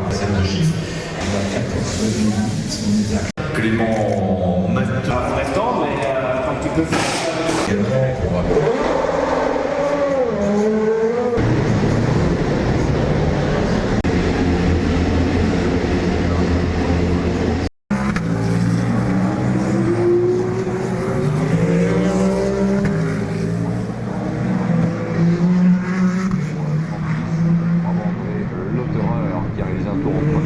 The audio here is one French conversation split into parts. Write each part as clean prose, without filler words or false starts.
la scène de chiffre. Clément maintenant. En restant, mais un petit peu. Qui réalise un tour en point.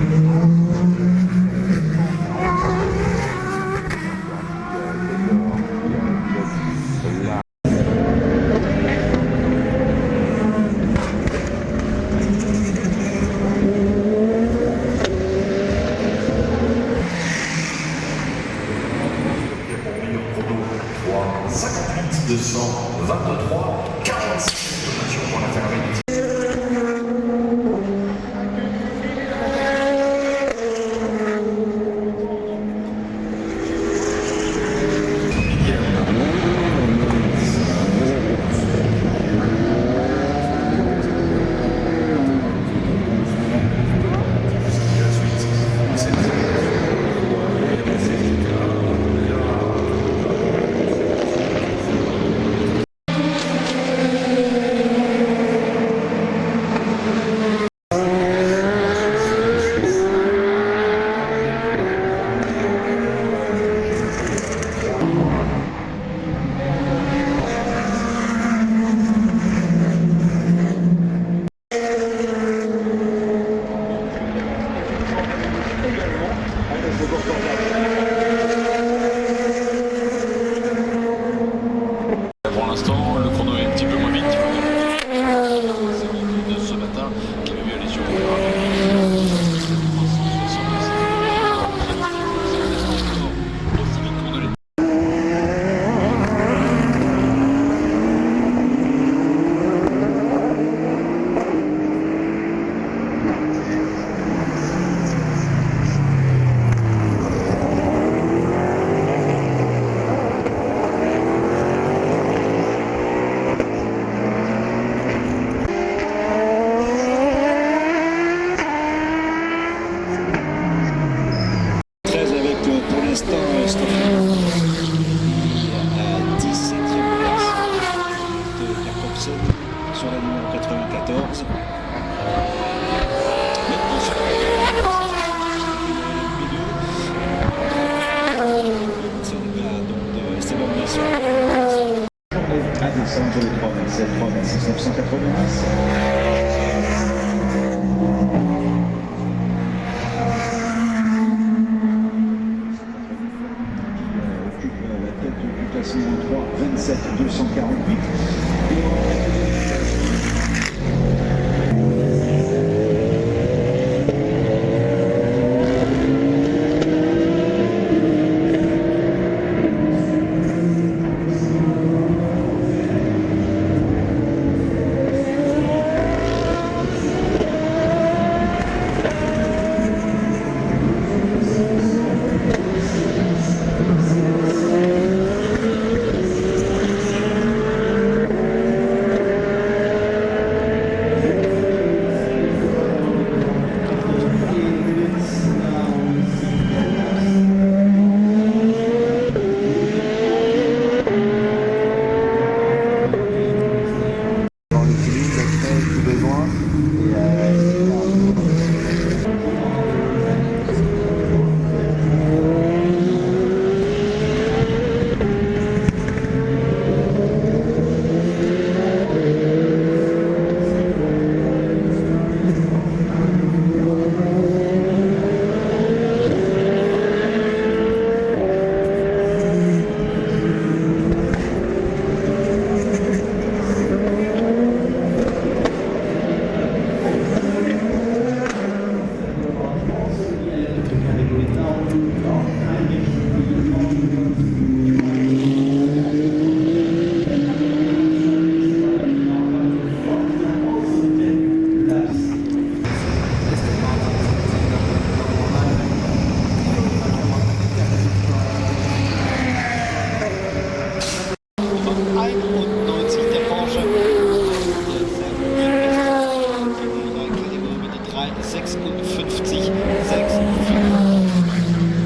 Pour 58 223 46 pour la Ferrari. Pour l'instant, le chrono est un petit peu moins vite. C'est de ce matin qui m'a mis à les yeux. Sur la numéro 94. À descendre sur les 327, 326, 990. La tête du classement 3, 27, 248.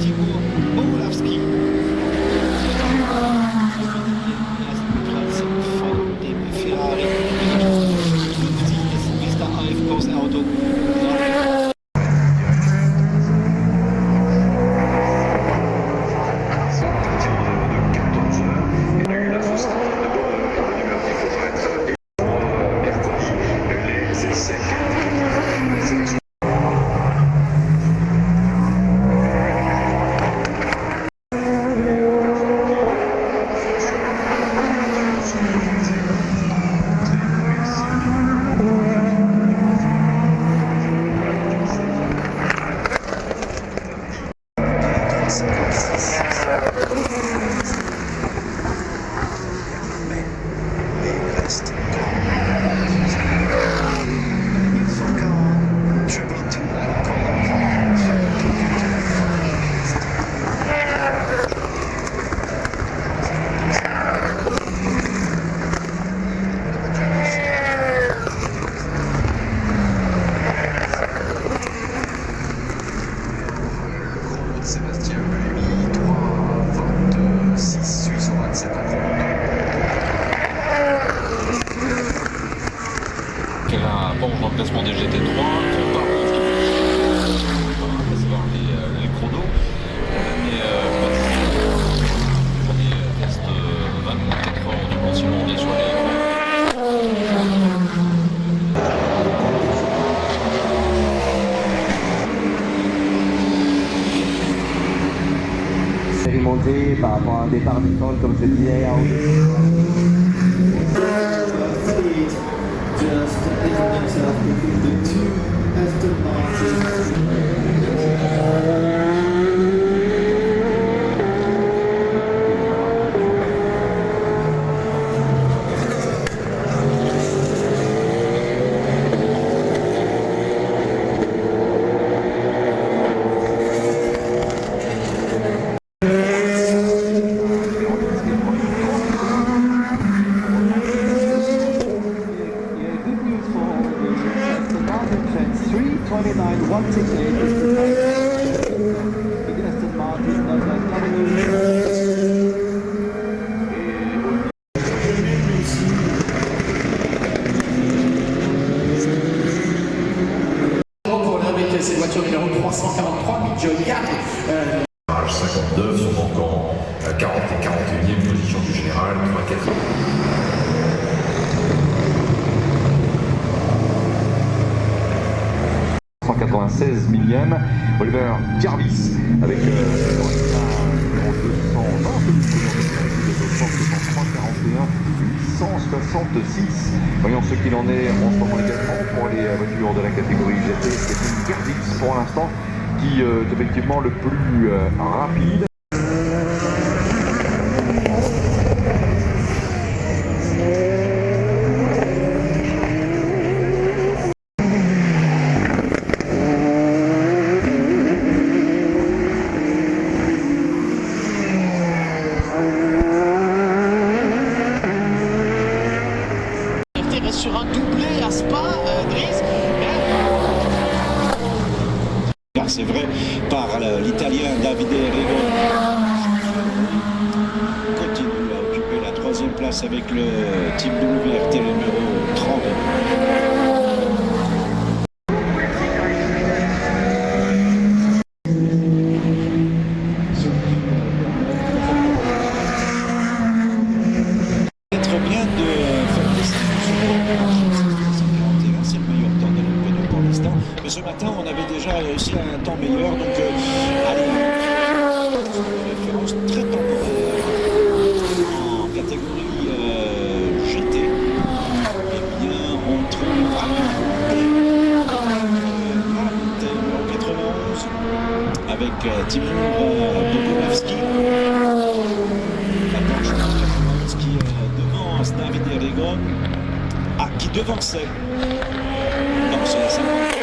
Tibor Bohlawski. Platz von dem Ferrari. 50 ist Mr. AFKs Auto. Sébastien Buemi, 3,26 Suisse au 27 en Quel a bon remplacement des GT3, passer voir les chronos, mais il reste 24 heures du coup si on est sur les expérimenté par rapport à un départ détente comme je disais. Cette voiture numéro 343, Midjoy 4. 59 sont donc en 40 et 41e position du général, 3-4. 196 millième, Oliver Jarvis avec numéro 866. Voyons ce qu'il en est en ce moment également pour les voitures de la catégorie GT. C'est une Jarvis pour l'instant qui est effectivement le plus rapide. Sur un doublé à Spa, Driss. Car c'est vrai, par l'Italien Davide Rigo. Continue à occuper la 3e place avec le Team WRT numéro 30. Mais ce matin, on avait déjà réussi à un temps meilleur, donc allez, référence très temporaire en catégorie GT. Eh bien, on trouve en 91 avec Tibor Bohlawski. La planche en 91 qui devance Davide Rigo, qui devançait. Non, c'est la 50.